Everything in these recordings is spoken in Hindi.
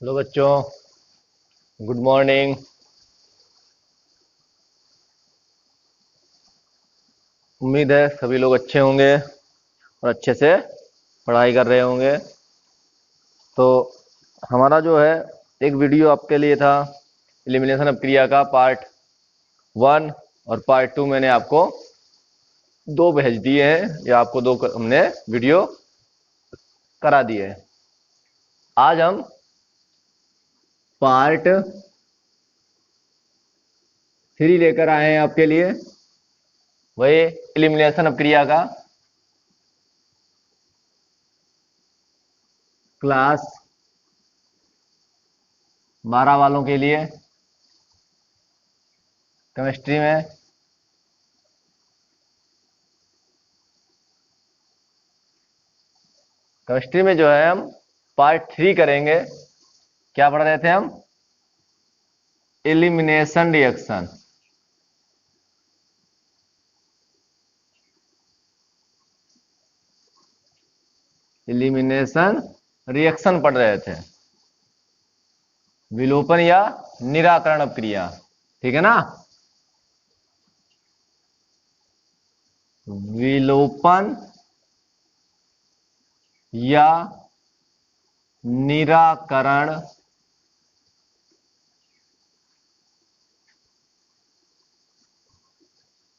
हेलो बच्चों, गुड मॉर्निंग। उम्मीद है सभी लोग अच्छे होंगे और अच्छे से पढ़ाई कर रहे होंगे। तो हमारा जो है एक वीडियो आपके लिए था एलिमिनेशन ऑफ क्रिया का पार्ट 1 और पार्ट 2 मैंने आपको दो भेज दिए हैं या आपको दो हमने वीडियो करा दिए हैं। आज हम पार्ट 3 लेकर आए हैं आपके लिए, वही एलिमिनेशन ऑफ क्रिया का क्लास 12 वालों के लिए केमिस्ट्री में। केमिस्ट्री में जो है हम पार्ट 3 करेंगे। क्या पढ़ रहे थे हम? Elimination reaction. एलिमिनेशन रिएक्शन पढ़ रहे थे, विलोपन या निराकरण क्रिया। ठीक है ना? विलोपन या निराकरण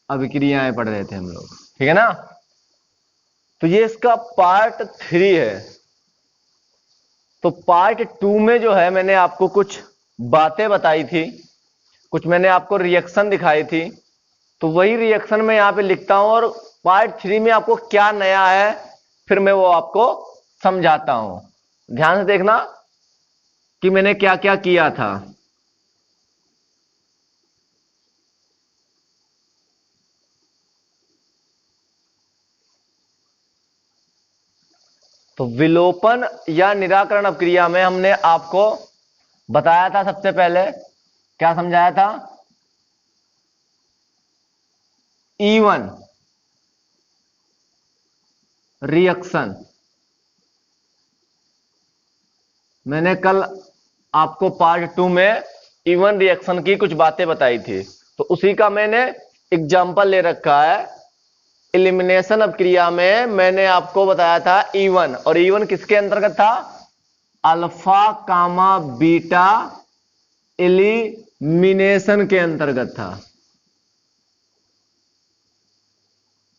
अभिक्रियाएं पढ़ रहे थे हम लोग। ठीक है ना? तो ये इसका पार्ट 3 है। तो पार्ट 2 में जो है मैंने आपको कुछ बातें बताई थी, कुछ मैंने आपको रिएक्शन दिखाई थी। तो वही रिएक्शन मैं यहां पे लिखता हूं और पार्ट 3 में आपको क्या नया है फिर मैं वो आपको समझाता हूं। ध्यान से देखना कि मैंने क्या क्या किया था। तो विलोपन या निराकरण अपक्रिया में हमने आपको बताया था, सबसे पहले क्या समझाया था? E1 reaction. मैंने कल आपको पार्ट 2 में E1 रिएक्शन की कुछ बातें बताई थी, तो उसी का मैंने एग्जाम्पल ले रखा है। एलिमिनेशन अपक्रिया में मैंने आपको बताया था E1, और E1 किसके अंतर्गत था? अल्फा कामा बीटा एलिमिनेशन के अंतर्गत था।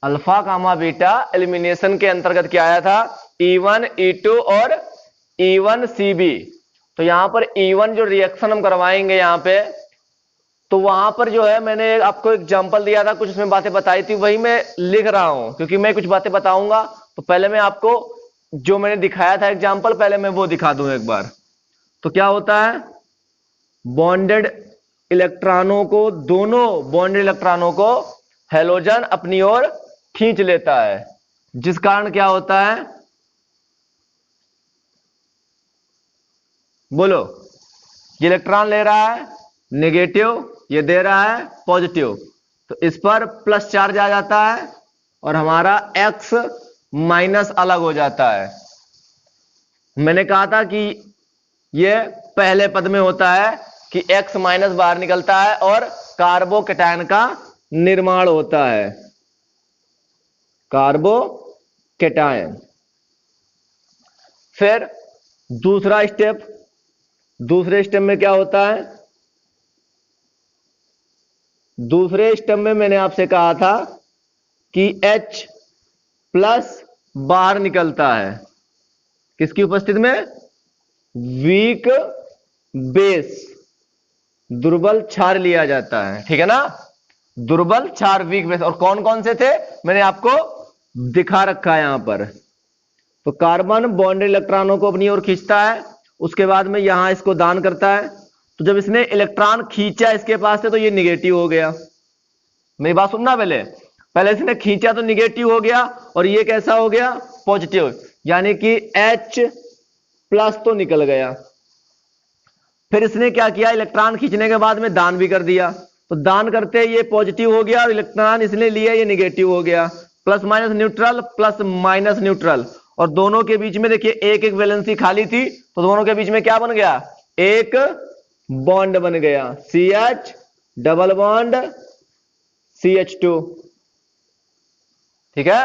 अल्फा कामा बीटा एलिमिनेशन के अंतर्गत क्या आया था? E1, E2 और E1CB। तो यहां पर E1 जो रिएक्शन हम करवाएंगे यहां पे, तो वहां पर जो है मैंने आपको एग्जांपल दिया था, कुछ उसमें बातें बताई थी, वही मैं लिख रहा हूं क्योंकि मैं कुछ बातें बताऊंगा। तो पहले मैं आपको जो मैंने दिखाया था एग्जांपल, पहले मैं वो दिखा दूं एक बार। तो क्या होता है? बॉन्डेड इलेक्ट्रॉनों को, दोनों बॉन्डेड इलेक्ट्रॉनों को हैलोजन अपनी ओर खींच लेता है, जिस कारण क्या होता है? बोलो। ये इलेक्ट्रॉन ले रहा है नेगेटिव, ये दे रहा है पॉजिटिव, तो इस पर प्लस चार्ज आ जाता है और हमारा एक्स माइनस अलग हो जाता है। मैंने कहा था कि ये पहले पद में होता है कि एक्स माइनस बाहर निकलता है और कार्बोकैटायन का निर्माण होता है। कार्बोकैटायन। फिर दूसरा स्टेप, दूसरे स्टेप में क्या होता है? दूसरे स्टेप में मैंने आपसे कहा था कि H प्लस बाहर निकलता है, किसकी उपस्थिति में? वीक बेस, दुर्बल क्षार लिया जाता है। ठीक है ना? दुर्बल क्षार, वीक बेस। और कौन कौन से थे मैंने आपको दिखा रखा है यहां पर। तो कार्बन बॉन्डेड इलेक्ट्रॉनों को अपनी ओर खींचता है, उसके बाद में यहां इसको दान करता है। तो जब इसने इलेक्ट्रॉन खींचा इसके पास से, तो ये निगेटिव हो गया। मेरी बात सुनना, पहले पहले इसने खींचा तो निगेटिव हो गया, और ये कैसा हो गया? पॉजिटिव, यानी कि H प्लस तो निकल गया। फिर इसने क्या किया? इलेक्ट्रॉन खींचने के बाद में दान भी कर दिया, तो दान करते ये पॉजिटिव हो गया और इलेक्ट्रॉन इसने लिया ये निगेटिव हो गया। Plus minus neutral, plus minus neutral, और दोनों के बीच में देखिए एक एक वैलेंसी खाली थी, तो दोनों के बीच में क्या बन गया, एक बॉन्ड बन गया, CH डबल बॉन्ड CH2। ठीक है,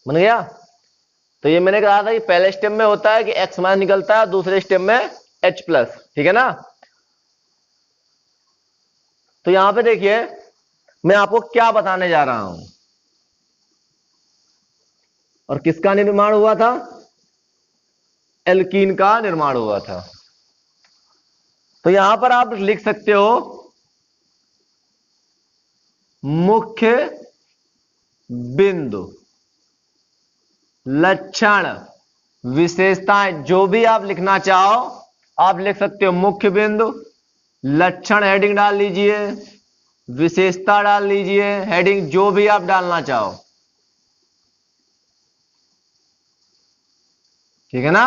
बन गया। तो ये मैंने कहा था कि पहले स्टेप में होता है कि X माइनस निकलता है, दूसरे स्टेप में H प्लस। ठीक है ना। तो यहां पे देखिए मैं आपको क्या बताने जा रहा हूं, और किसका निर्माण हुआ था, एल्कीन का निर्माण हुआ था। तो यहां पर आप लिख सकते हो मुख्य बिंदु, लक्षण, विशेषताएं, जो भी आप लिखना चाहो आप लिख सकते हो। मुख्य बिंदु, लक्षण हेडिंग डाल लीजिए, विशेषता डाल लीजिए, हेडिंग जो भी आप डालना चाहो। ठीक है ना।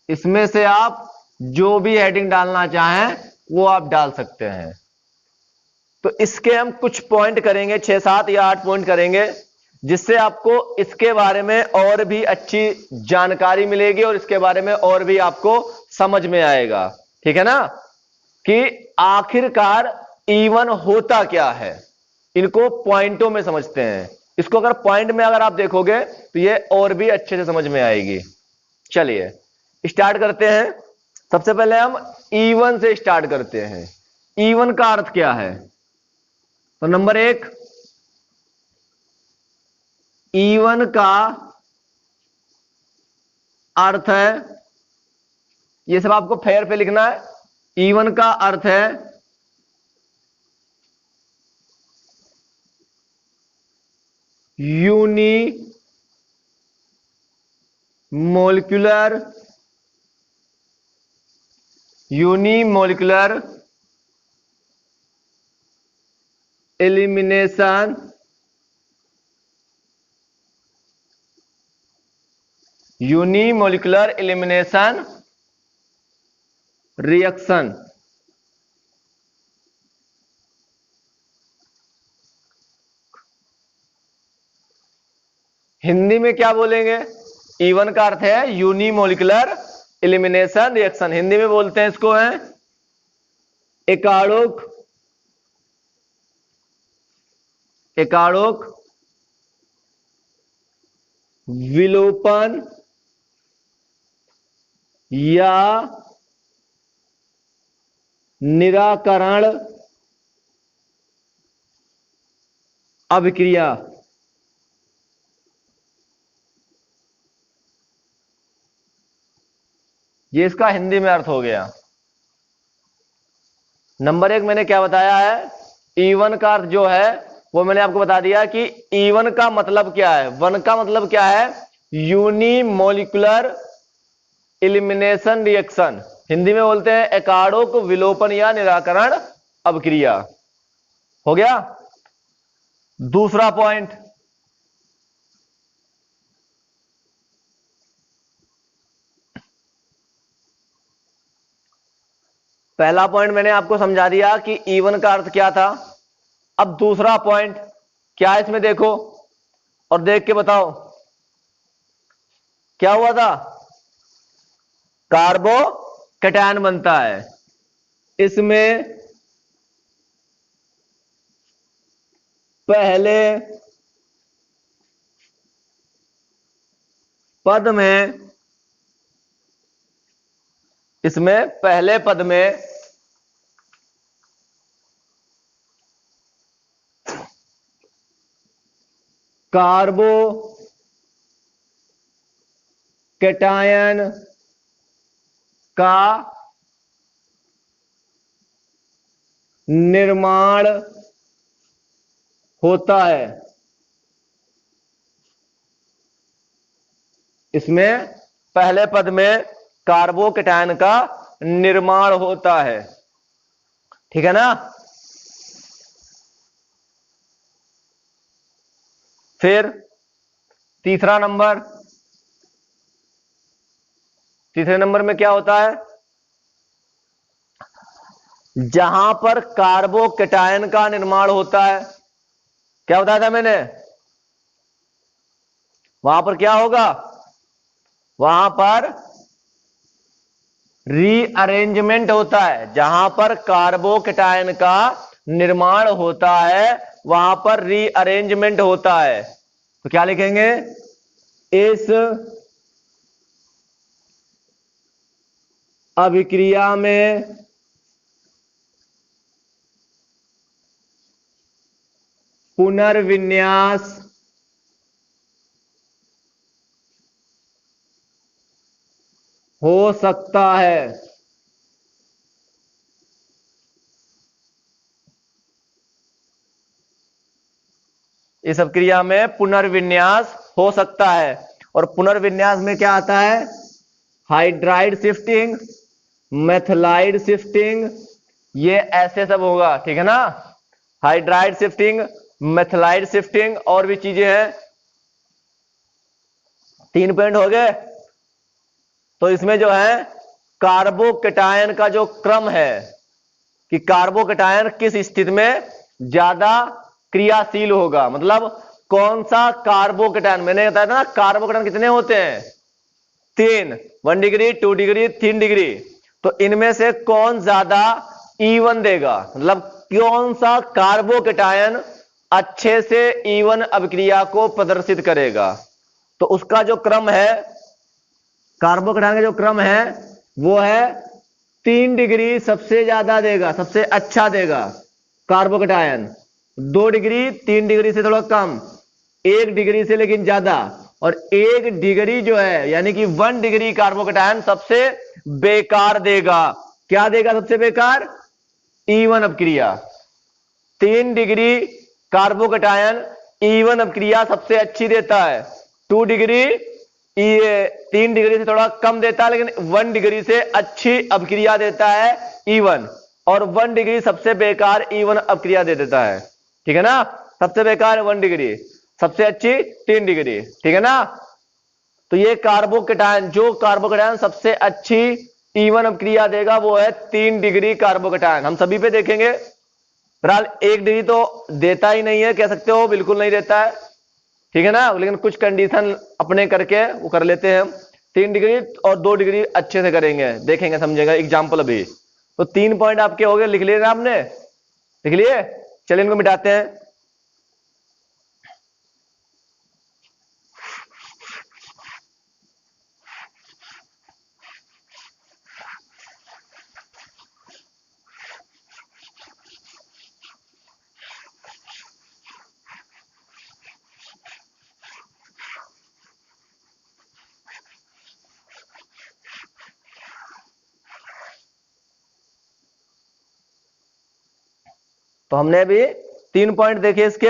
इसमें से आप जो भी हेडिंग डालना चाहें वो आप डाल सकते हैं। तो इसके हम कुछ पॉइंट करेंगे, 6 7 या 8 पॉइंट करेंगे, जिससे आपको इसके बारे में और भी अच्छी जानकारी मिलेगी और इसके बारे में और भी आपको समझ में आएगा। ठीक है ना, कि आखिरकार इवन होता क्या है, इनको पॉइंटों में समझते हैं। इसको अगर पॉइंट में अगर आप देखोगे तो ये और भी अच्छे से समझ में आएगी। चलिए स्टार्ट करते हैं। सबसे पहले हम इवन से स्टार्ट करते हैं। इवन का अर्थ क्या है, तो नंबर 1, इवन का अर्थ है, ये सब आपको फेयर पे लिखना है। इवन का अर्थ है unimolecular, unimolecular elimination, unimolecular elimination reaction. Hindi में क्या बोलेंगे, इवन का अर्थ है यूनिमोलिकुलर एलिमिनेशन रिएक्शन, हिंदी में बोलते हैं इसको है एकाणुक, एकाणुक विलोपन या निराकरण अभिक्रिया। ये इसका हिंदी में अर्थ हो गया। नंबर 1 मैंने क्या बताया है, इवन का अर्थ जो है वो मैंने आपको बता दिया कि इवन का मतलब क्या है। वन का मतलब क्या है, यूनिमोलिकुलर एलिमिनेशन रिएक्शन, हिंदी में बोलते हैं एकाणुक विलोपन या निराकरण अभिक्रिया। हो गया। दूसरा पॉइंट, पहला पॉइंट मैंने आपको समझा दिया कि इवन का अर्थ क्या था। अब दूसरा पॉइंट क्या है इसमें देखो और देख के बताओ क्या हुआ था, कार्बोकैटायन बनता है। इसमें पहले पद में, इसमें पहले पद में कार्बोकैटायन का निर्माण होता है। इसमें पहले पद में कार्बोकैटायन का निर्माण होता है। ठीक है ना। फिर तीसरा नंबर, तीसरे नंबर में क्या होता है, जहां पर कार्बोकेटायन का निर्माण होता है, क्या बताया था मैंने, वहां पर क्या होगा, वहां पर रीअरेंजमेंट होता है। जहां पर कार्बोकेटायन का निर्माण होता है वहां पर रीअरेंजमेंट होता है। तो क्या लिखेंगे, इस अभिक्रिया में पुनर्विन्यास हो सकता है। इस अभिक्रिया में पुनर्विन्यास हो सकता है। और पुनर्विन्यास में क्या आता है, हाइड्राइड शिफ्टिंग, मेथलाइड शिफ्टिंग, ये ऐसे सब होगा, ठीक है ना। हाइड्राइड शिफ्टिंग, मेथलाइड शिफ्टिंग और भी चीजें हैं। 3 पॉइंट हो गए। तो इसमें जो है कार्बोकेटायन का जो क्रम है कि कार्बोकेटायन किस स्थिति में ज्यादा क्रियाशील होगा, मतलब कौन सा कार्बोकेटायन, मैंने बताया था ना कार्बोकेटायन कितने होते हैं, 3, 1 डिग्री, 2 डिग्री, 3 डिग्री। तो इनमें से कौन ज्यादा E1 देगा, मतलब कौन सा कार्बोकेटायन अच्छे से E1 अभिक्रिया को प्रदर्शित करेगा। तो उसका जो क्रम है, कार्बोकेटायन का जो क्रम है वो है 3 डिग्री सबसे ज्यादा देगा, सबसे अच्छा देगा कार्बोकेटायन, 2 डिग्री 3 डिग्री से थोड़ा कम, 1 डिग्री से लेकिन ज्यादा, और 1 डिग्री जो है यानी कि 1 डिग्री कार्बोकेटायन सबसे बेकार देगा। क्या देगा सबसे बेकार, E1 अभिक्रिया। 3 डिग्री कार्बोकेटायन E1 अभिक्रिया सबसे अच्छी देता है, 2 डिग्री ये 3 डिग्री से थोड़ा कम देता है लेकिन 1 डिग्री से अच्छी अभिक्रिया देता है E1, और 1 डिग्री सबसे बेकार E1 अभिक्रिया दे देता है, ठीक है ना। सबसे बेकार 1 डिग्री, सबसे अच्छी 3 डिग्री, ठीक है ना। तो ये कार्बोकेटायन, जो कार्बोकेटायन सबसे अच्छी E1 अभिक्रिया देगा वो है 3 डिग्री कार्बोकेटायन। हम सभी पे देखेंगे, फिलहाल 1 डिग्री तो देता ही नहीं है, कह सकते हो बिल्कुल नहीं देता है, ठीक है ना, लेकिन कुछ कंडीशन अपने करके वो कर लेते हैं। 3 डिग्री और 2 डिग्री अच्छे से करेंगे, देखेंगे समझेगा एग्जाम्पल अभी। तो 3 पॉइंट आपके हो गए, लिख लिए ना आपने, लिख लिए, चलिए इनको मिटाते हैं। तो हमने अभी 3 पॉइंट देखे इसके,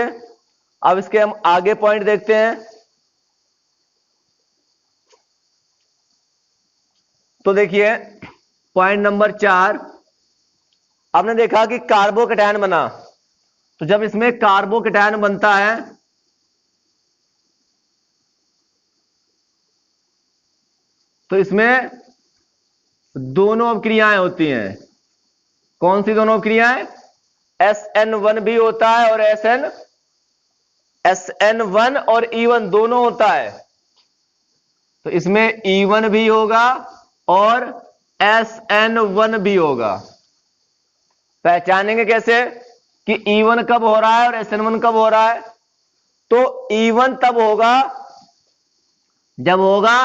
अब इसके हम आगे पॉइंट देखते हैं। तो देखिए पॉइंट नंबर 4, आपने देखा कि कार्बोकेटायन बना, तो जब इसमें कार्बोकेटायन बनता है तो इसमें दोनों अभिक्रियाएं होती हैं। कौन सी दोनों अभिक्रियाएं, SN1 भी होता है और SN1 और E1 दोनों होता है। तो इसमें E1 भी होगा और SN1 भी होगा। पहचानेंगे कैसे कि E1 कब हो रहा है और SN1 कब हो रहा है, तो E1 तब होगा जब होगा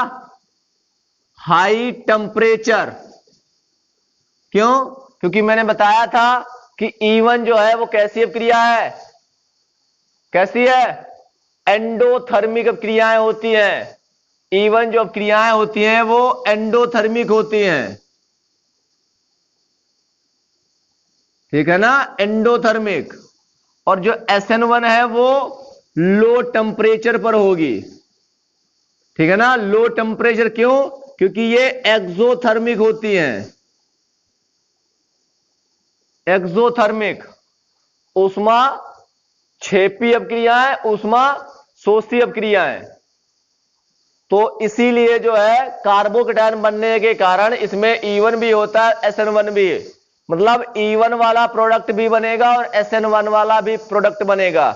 हाई टेम्परेचर। क्यों, क्योंकि मैंने बताया था कि E1 जो है वो कैसी अभिक्रिया है, कैसी है, एंडोथर्मिक अभिक्रियाएं होती हैं। E1 जो अभिक्रियाएं होती हैं वो एंडोथर्मिक होती हैं, ठीक है ना, एंडोथर्मिक। और जो SN1 है वो लो टेम्परेचर पर होगी, ठीक है ना, लो टेम्परेचर। क्यों, क्योंकि ये एक्सोथर्मिक होती हैं, एक्सोथर्मिक, ऊष्मा क्षेपी अभिक्रियाएं, ऊष्मा शोषी अभिक्रियाएं। तो इसीलिए जो है कार्बोकेटायन बनने के कारण इसमें E1 भी होता है, SN1 भी, मतलब E1 वाला प्रोडक्ट भी बनेगा और SN1 वाला भी प्रोडक्ट बनेगा।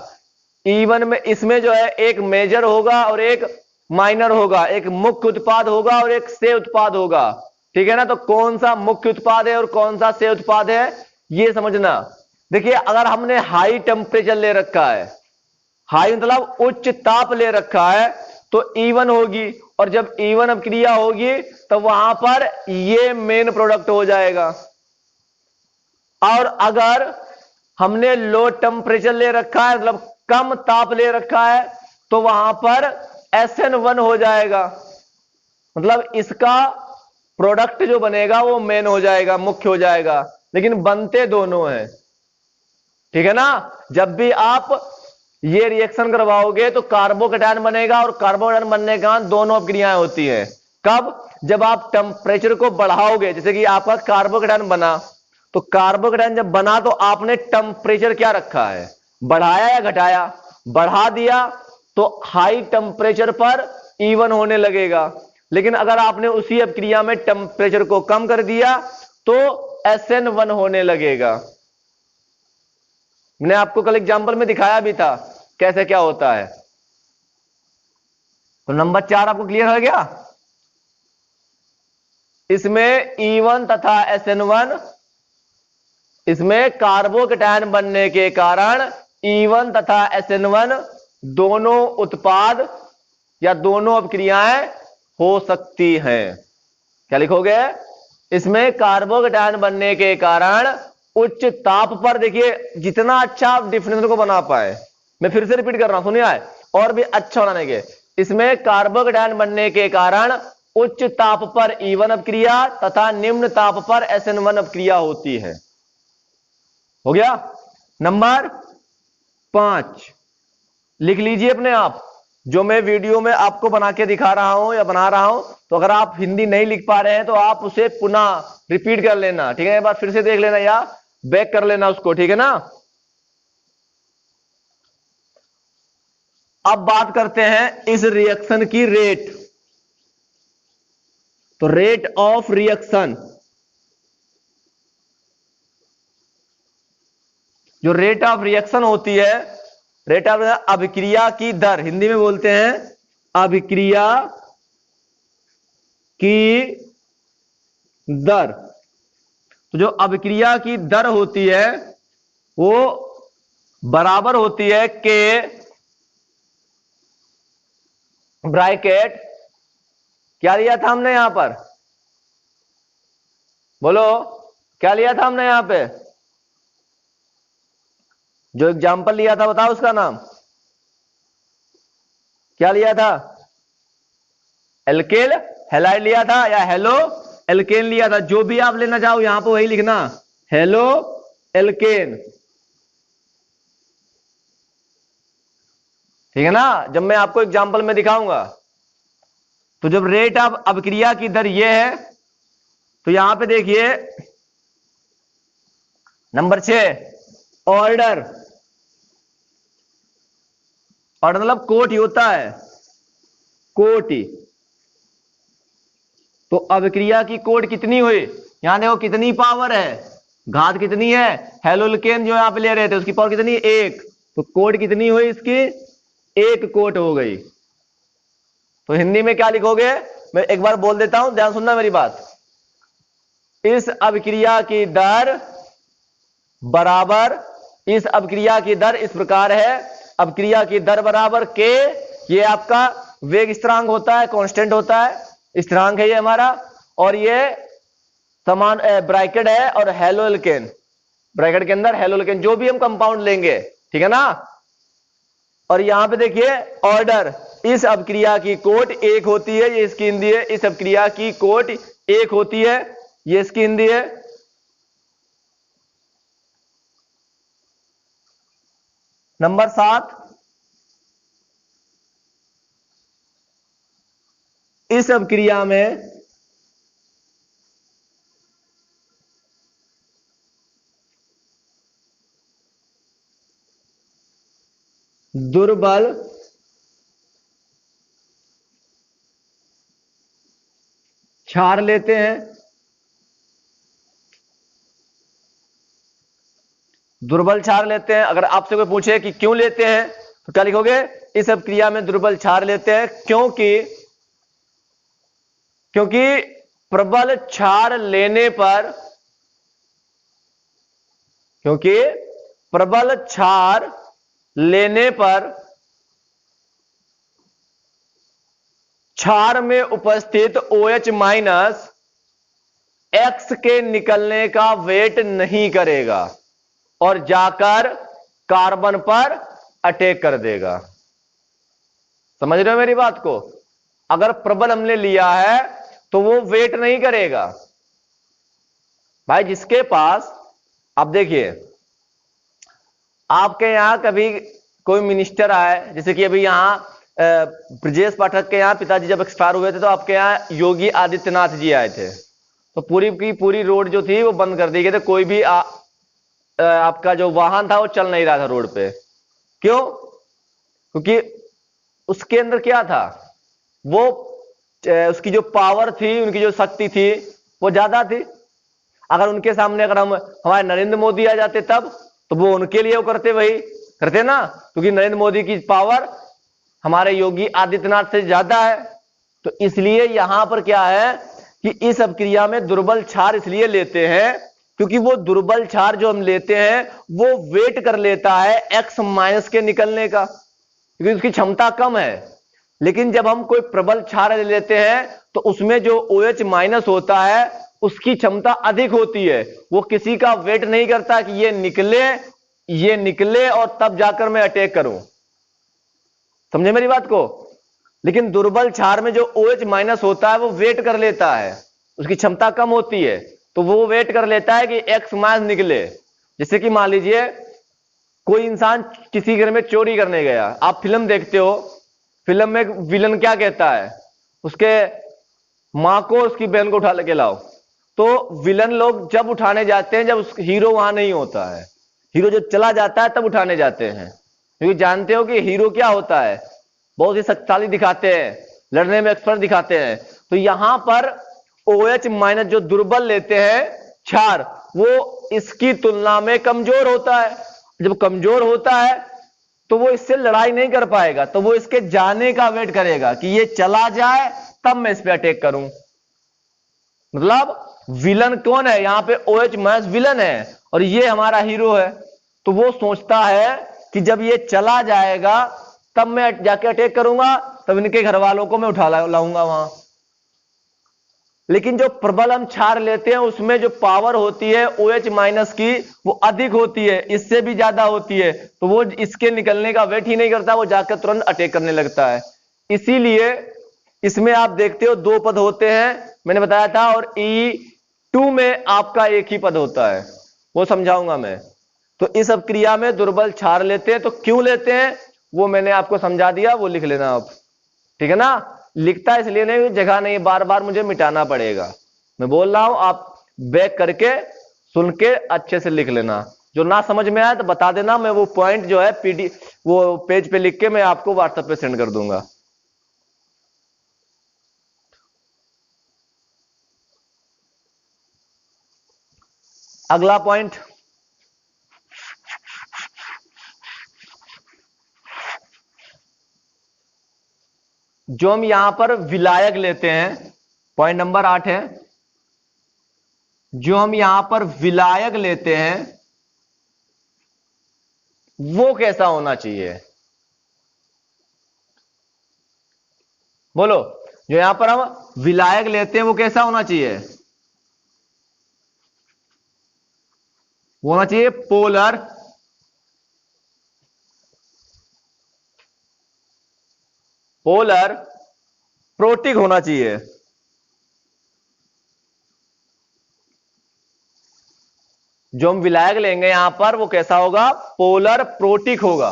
E1 में इसमें जो है एक मेजर होगा और एक माइनर होगा, एक मुख्य उत्पाद होगा और एक से उत्पाद होगा, ठीक है ना। तो कौन सा मुख्य उत्पाद है और कौन सा से उत्पाद है ये समझना। देखिए अगर हमने हाई टेम्परेचर ले रखा है, हाई मतलब उच्च ताप ले रखा है, तो E1 होगी, और जब E1 अभिक्रिया होगी तो वहां पर ये मेन प्रोडक्ट हो जाएगा। और अगर हमने लो टेम्परेचर ले रखा है, मतलब कम ताप ले रखा है, तो वहां पर SN1 हो जाएगा, मतलब इसका प्रोडक्ट जो बनेगा वो मेन हो जाएगा, मुख्य हो जाएगा, लेकिन बनते दोनों हैं, ठीक है ना। जब भी आप ये रिएक्शन करवाओगे तो कार्बोकेटायन बनेगा, और कार्बोकेटायन बनने के बाद दोनों अभिक्रियाएं होती है। कब? जब आप टेम्परेचर को बढ़ाओगे, जैसे कि आपका कार्बोकेटायन बना, तो कार्बोकेटायन जब बना तो आपने टेम्परेचर क्या रखा है, बढ़ाया या घटाया? बढ़ा दिया, तो हाई टेम्परेचर पर E1 होने लगेगा। लेकिन अगर आपने उसी अभिक्रिया में टेम्परेचर को कम कर दिया तो SN1 होने लगेगा। मैंने आपको कल एग्जांपल में दिखाया भी था कैसे क्या होता है। तो नंबर 4 आपको क्लियर हो गया। इसमें E1 तथा SN1, इसमें कार्बोकेटायन बनने के कारण E1 तथा SN1 दोनों उत्पाद या दोनों अभिक्रियाएं हो सकती हैं। क्या लिखोगे? इसमें कार्बोकेटायन बनने के कारण उच्च ताप पर, देखिए जितना अच्छा आप डिफिनेशन को बना पाए, मैं फिर से रिपीट कर रहा हूं, सुनिए आए और भी अच्छा बनाने के। इसमें कार्बोकेटायन बनने के कारण उच्च ताप पर E1 अभिक्रिया तथा निम्न ताप पर SN1 अभिक्रिया होती है। हो गया। नंबर 5 लिख लीजिए अपने आप, जो मैं वीडियो में आपको बना के दिखा रहा हूं या बना रहा हूं, तो अगर आप हिंदी नहीं लिख पा रहे हैं तो आप उसे पुनः रिपीट कर लेना, ठीक है, एक बार फिर से देख लेना या बैक कर लेना उसको, ठीक है ना। अब बात करते हैं इस रिएक्शन की रेट। तो रेट ऑफ रिएक्शन, जो रेट ऑफ रिएक्शन होती है, रेट ऑफ अभिक्रिया की दर, हिंदी में बोलते हैं अभिक्रिया की दर। तो जो अभिक्रिया की दर होती है वो बराबर होती है के ब्रैकेट, क्या लिया था हमने यहां पर, बोलो क्या लिया था हमने यहां पे, जो एग्जाम्पल लिया था बताओ उसका नाम क्या लिया था? एल्केल हैलाइड लिया था या हेलो एल्केन लिया था? जो भी आप लेना चाहो यहां पर वही लिखना, हेलो एल्केन, ठीक है ना। जब मैं आपको एग्जाम्पल में दिखाऊंगा, तो जब रेट ऑफ अभिक्रिया की दर ये है, तो यहां पे देखिए नंबर 6 ऑर्डर, ऑर्डर मतलब कोटि होता है, कोटि। तो अभिक्रिया की कोट कितनी हुई, यहां देखो कितनी पावर है, घात कितनी है, हेलोल्केन जो यहां पे ले रहे थे उसकी पावर कितनी, 1, तो कोट कितनी हुई इसकी, 1 कोट हो गई। तो हिंदी में क्या लिखोगे, मैं एक बार बोल देता हूं, ध्यान सुनना मेरी बात। इस अभिक्रिया की दर बराबर, इस अभिक्रिया की दर इस प्रकार है, अभिक्रिया की दर बराबर के, ये आपका वेग स्थिरांक होता है, कांस्टेंट होता है, स्थिरांक है ये हमारा, और ये समान ब्रैकेट है, और हेलोल्केन, ब्रैकेट के अंदर हेलोल्केन, जो भी हम कंपाउंड लेंगे, ठीक है ना। और यहां पे देखिए ऑर्डर, इस अभिक्रिया की कोट 1 होती है, ये इसकी हिंदी है, इस अभिक्रिया की कोट 1 होती है, ये इसकी हिंदी है। नंबर 7 इस अभिक्रिया में दुर्बल क्षार लेते हैं, दुर्बल क्षार लेते हैं। अगर आपसे कोई पूछे कि क्यों लेते हैं तो क्या लिखोगे? इस अभिक्रिया में दुर्बल क्षार लेते हैं क्योंकि प्रबल क्षार लेने पर क्षार में उपस्थित OH माइनस X के निकलने का वेट नहीं करेगा और जाकर कार्बन पर अटैक कर देगा। समझ रहे हो मेरी बात को? अगर प्रबल हमने लिया है तो वो वेट नहीं करेगा भाई। जिसके पास, आप देखिए, आपके यहां कभी कोई मिनिस्टर आए, जैसे कि अभी यहां ब्रजेश पाठक के यहाँ पिताजी जब एक्सपायर हुए थे तो आपके यहाँ योगी आदित्यनाथ जी आए थे, तो पूरी की पूरी रोड जो थी वो बंद कर दी गई थी। कोई भी आपका जो वाहन था वो चल नहीं रहा था रोड पे। क्यों? क्योंकि उसके अंदर क्या था, वो उसकी जो पावर थी, उनकी जो शक्ति थी वो ज्यादा थी। अगर उनके सामने अगर हमारे नरेंद्र मोदी आ जाते तब, तो वो उनके लिए वो वही करते ना, क्योंकि नरेंद्र मोदी की पावर हमारे योगी आदित्यनाथ से ज्यादा है। तो इसलिए यहां पर क्या है कि इस अभिक्रिया में दुर्बल क्षार इसलिए लेते हैं क्योंकि वो दुर्बल क्षार जो हम लेते हैं वो वेट कर लेता है X माइनस के निकलने का, क्योंकि उसकी क्षमता कम है। लेकिन जब हम कोई प्रबल क्षार ले लेते हैं तो उसमें जो OH माइनस होता है उसकी क्षमता अधिक होती है। वो किसी का वेट नहीं करता कि ये निकले और तब जाकर मैं अटैक करूं। समझे मेरी बात को? लेकिन दुर्बल क्षार में जो OH माइनस होता है वो वेट कर लेता है, उसकी क्षमता कम होती है, तो वो वेट कर लेता है कि X माइनस निकले। जैसे कि मान लीजिए कोई इंसान किसी घर में चोरी करने गया, आप फिल्म देखते हो, फिल्म में विलन क्या कहता है, उसके मां को उसकी बहन को उठा लेके लाओ। तो विलन लोग जब उठाने जाते हैं जब हीरो वहां नहीं होता है, हीरो जब चला जाता है तब उठाने जाते हैं, क्योंकि जानते हो कि हीरो क्या होता है, बहुत ही शक्तिशाली दिखाते हैं, लड़ने में एक्सपर्ट दिखाते हैं। तो यहां पर OH माइनस जो दुर्बल लेते हैं क्षार, वो इसकी तुलना में कमजोर होता है। जब कमजोर होता है तो वो इससे लड़ाई नहीं कर पाएगा, तो वो इसके जाने का वेट करेगा कि ये चला जाए तब मैं इस पे अटैक करूं। मतलब विलन कौन है यहां पे? OH माइनस विलन है और ये हमारा हीरो है। तो वो सोचता है कि जब ये चला जाएगा तब मैं जाके अटैक करूंगा, तब इनके घर वालों को मैं उठा लाऊंगा वहां। लेकिन जो प्रबल हम क्षार लेते हैं उसमें जो पावर होती है OH माइनस की वो अधिक होती है, इससे भी ज्यादा होती है, तो वो इसके निकलने का वेट ही नहीं करता, वो जाकर तुरंत अटैक करने लगता है। इसीलिए इसमें आप देखते हो 2 पद होते हैं, मैंने बताया था, और E2 में आपका एक ही पद होता है, वो समझाऊंगा मैं। तो इस अभिक्रिया में दुर्बल क्षार लेते हैं, तो क्यों लेते हैं वो मैंने आपको समझा दिया, वो लिख लेना आप, ठीक है ना? लिखता इसलिए नहीं, जगह नहीं, बार बार मुझे मिटाना पड़ेगा। मैं बोल रहा हूं, आप बैक करके सुन के अच्छे से लिख लेना। जो ना समझ में आए तो बता देना, मैं वो पॉइंट जो है वो पेज पे लिख के मैं आपको व्हाट्सएप पे सेंड कर दूंगा। अगला पॉइंट, जो हम यहां पर विलायक लेते हैं, पॉइंट नंबर 8 है, जो हम यहां पर विलायक लेते हैं वो कैसा होना चाहिए? बोलो, जो यहां पर हम विलायक लेते हैं वो कैसा होना चाहिए? वो होना चाहिए पोलर प्रोटिक होना चाहिए। जो हम विलायक लेंगे यहां पर वो कैसा होगा? पोलर प्रोटिक होगा।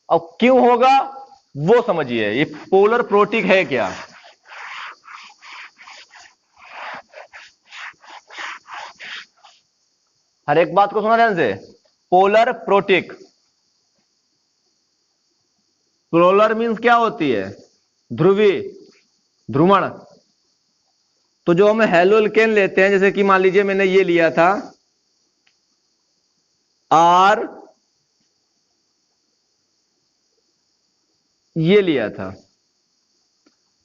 अब क्यों होगा वो समझिए, ये पोलर प्रोटिक है क्या? हर एक बात को सुना ध्यान से। पोलर प्रोटिक, पोलर मीन्स क्या होती है? ध्रुवी, ध्रुवण। तो जो हम हेलो एल्केन लेते हैं, जैसे कि मान लीजिए मैंने ये लिया था, R ये लिया था।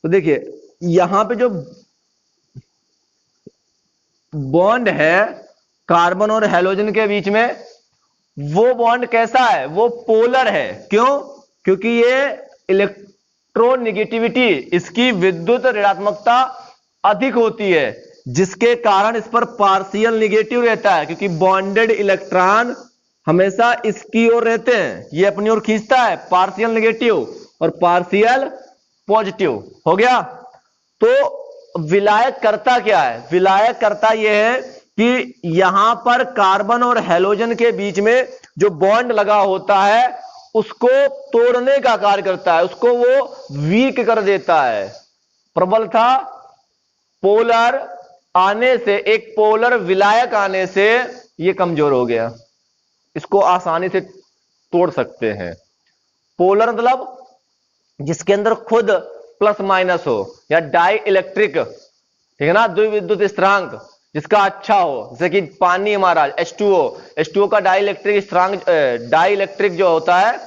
तो देखिए यहां पे जो बॉन्ड है कार्बन और हैलोजन के बीच में, वो बॉन्ड कैसा है? वो पोलर है। क्यों? क्योंकि ये इलेक्ट्रोनेगेटिविटी, इसकी विद्युत ऋणात्मकता अधिक होती है, जिसके कारण इस पर पार्शियल नेगेटिव रहता है, क्योंकि बॉन्डेड इलेक्ट्रॉन हमेशा इसकी ओर रहते हैं, ये अपनी ओर खींचता है, पार्शियल नेगेटिव और पार्शियल पॉजिटिव। हो गया। तो विलायक करता क्या है? विलायक करता यह है कि यहां पर कार्बन और हैलोजन के बीच में जो बॉन्ड लगा होता है उसको तोड़ने का कार्य करता है, उसको वो वीक कर देता है। प्रबल था, पोलर आने से, एक पोलर विलायक आने से ये कमजोर हो गया, इसको आसानी से तोड़ सकते हैं। पोलर मतलब जिसके अंदर खुद प्लस माइनस हो, या डाई इलेक्ट्रिक, ठीक है ना, द्विविद्युत स्थिरांक जिसका अच्छा हो, जैसे कि पानी हमारा H2O का डाई इलेक्ट्रिक स्थिरांक, डाई इलेक्ट्रिक जो होता है,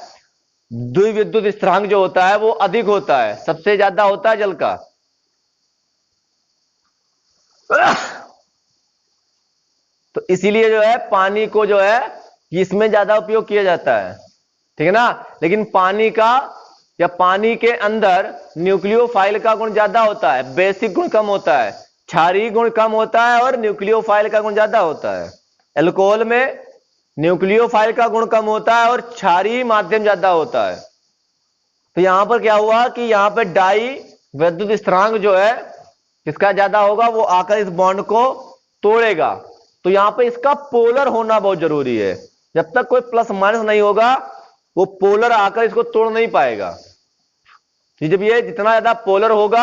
द्विविद्युत स्थिरांक जो होता है वो अधिक होता है, सबसे ज्यादा होता है जल का। तो इसीलिए जो है पानी को जो है इसमें ज्यादा उपयोग किया जाता है, ठीक है ना। लेकिन पानी का या पानी के अंदर न्यूक्लियोफाइल का गुण ज्यादा होता है, बेसिक गुण कम होता है, क्षारीय गुण कम होता है और न्यूक्लियोफाइल का गुण ज्यादा होता है। अल्कोहल में न्यूक्लियोफाइल का गुण कम होता है और क्षारीय माध्यम ज्यादा होता है। तो यहां पर क्या हुआ कि यहां पर डाई विद्युत स्थिरांक जो है किसका ज्यादा होगा, वो आकर इस बॉन्ड को तोड़ेगा। तो यहां पे इसका पोलर होना बहुत जरूरी है। जब तक कोई प्लस माइनस नहीं होगा वो पोलर आकर इसको तोड़ नहीं पाएगा। जब ये जितना ज्यादा पोलर होगा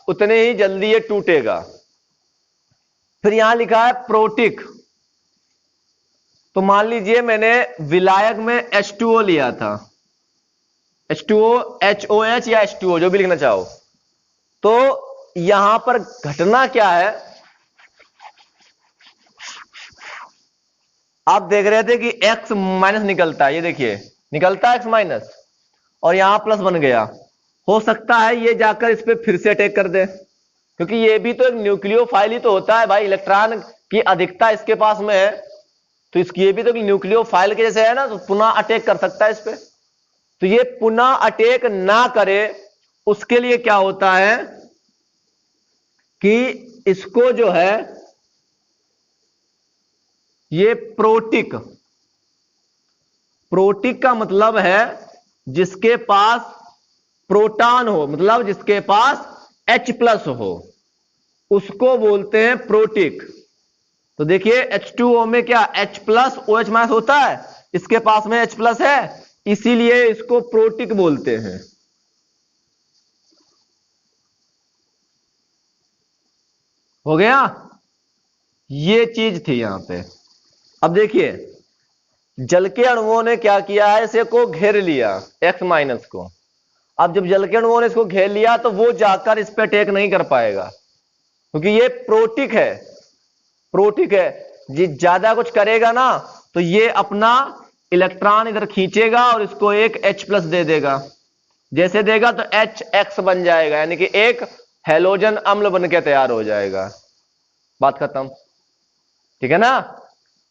उतने ही जल्दी ये टूटेगा। फिर यहां लिखा है प्रोटिक। तो मान लीजिए मैंने विलायक में H2O लिया था, H2O, HOH या H2O जो भी लिखना चाहो। तो यहां पर घटना क्या है, आप देख रहे थे कि X माइनस निकलता है, ये देखिए निकलता है X माइनस, और यहां प्लस बन गया। हो सकता है ये जाकर इस पे फिर से अटैक कर दे, क्योंकि ये भी तो एक न्यूक्लियोफाइल ही तो होता है भाई, इलेक्ट्रॉन की अधिकता इसके पास में है, तो इसकी ये भी तो न्यूक्लियोफाइल के जैसे है ना, तो पुनः अटैक कर सकता है इस पे। तो ये पुनः अटैक ना करे उसके लिए क्या होता है कि इसको जो है ये प्रोटिक, प्रोटिक का मतलब है जिसके पास प्रोटॉन हो, मतलब जिसके पास H प्लस हो, उसको बोलते हैं प्रोटिक। तो देखिए H2O में क्या H प्लस OH माइनस होता है, इसके पास में H प्लस है, इसीलिए इसको प्रोटिक बोलते हैं। हो गया, ये चीज थी यहां पे। अब देखिए जल के अणुओं ने क्या किया है, इसे को घेर लिया X माइनस को। अब जब जल के अणुओं ने इसको घेर लिया तो वो जाकर इस पे अटैक नहीं कर पाएगा, क्योंकि ये प्रोटिक है, प्रोटिक है। जी ज्यादा कुछ करेगा ना तो ये अपना इलेक्ट्रॉन इधर खींचेगा और इसको एक H प्लस दे देगा। जैसे देगा तो HX बन जाएगा, यानी कि एक हैलोजन अम्ल बन के तैयार हो जाएगा। बात खत्म, ठीक है ना।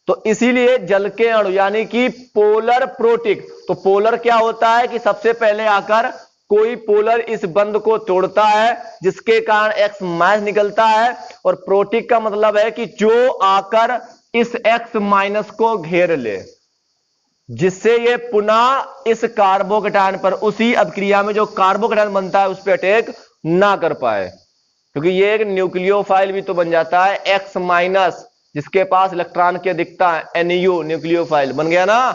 तो इसीलिए जल के अणु यानी कि पोलर प्रोटिक। तो पोलर क्या होता है कि सबसे पहले आकर कोई पोलर इस बंध को तोड़ता है, जिसके कारण X माइनस निकलता है। और प्रोटिक का मतलब है कि जो आकर इस X माइनस को घेर ले, जिससे ये पुनः इस कार्बोकेटायन पर, उसी अभिक्रिया में जो कार्बोकेटायन बनता है उस पर अटैक ना कर पाए, क्योंकि ये एक न्यूक्लियोफाइल भी तो बन जाता है X माइनस, जिसके पास इलेक्ट्रॉन की अधिकता है NU, न्यूक्लियोफाइल बन गया ना।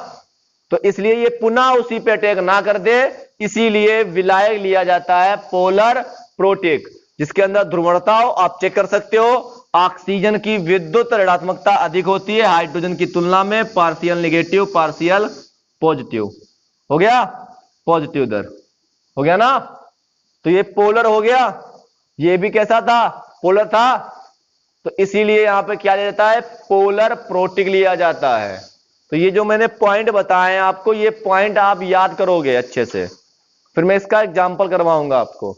तो इसलिए ये पुनः उसी पे अटैक ना कर दे, इसीलिए विलायक लिया जाता है पोलर प्रोटिक, जिसके अंदर ध्रुवणता हो। आप चेक कर सकते हो, ऑक्सीजन की विद्युत ऋणात्मकता अधिक होती है हाइड्रोजन की तुलना में, पार्शियल नेगेटिव पार्शियल पॉजिटिव। हो गया, पॉजिटिव इधर हो गया ना। तो ये पोलर हो गया, ये भी कैसा था, पोलर था। तो इसीलिए यहां पे क्या लिया जाता है, पोलर प्रोटिक लिया जाता है। तो ये जो मैंने पॉइंट बताए हैं आपको, ये पॉइंट आप याद करोगे अच्छे से, फिर मैं इसका एग्जाम्पल करवाऊंगा आपको।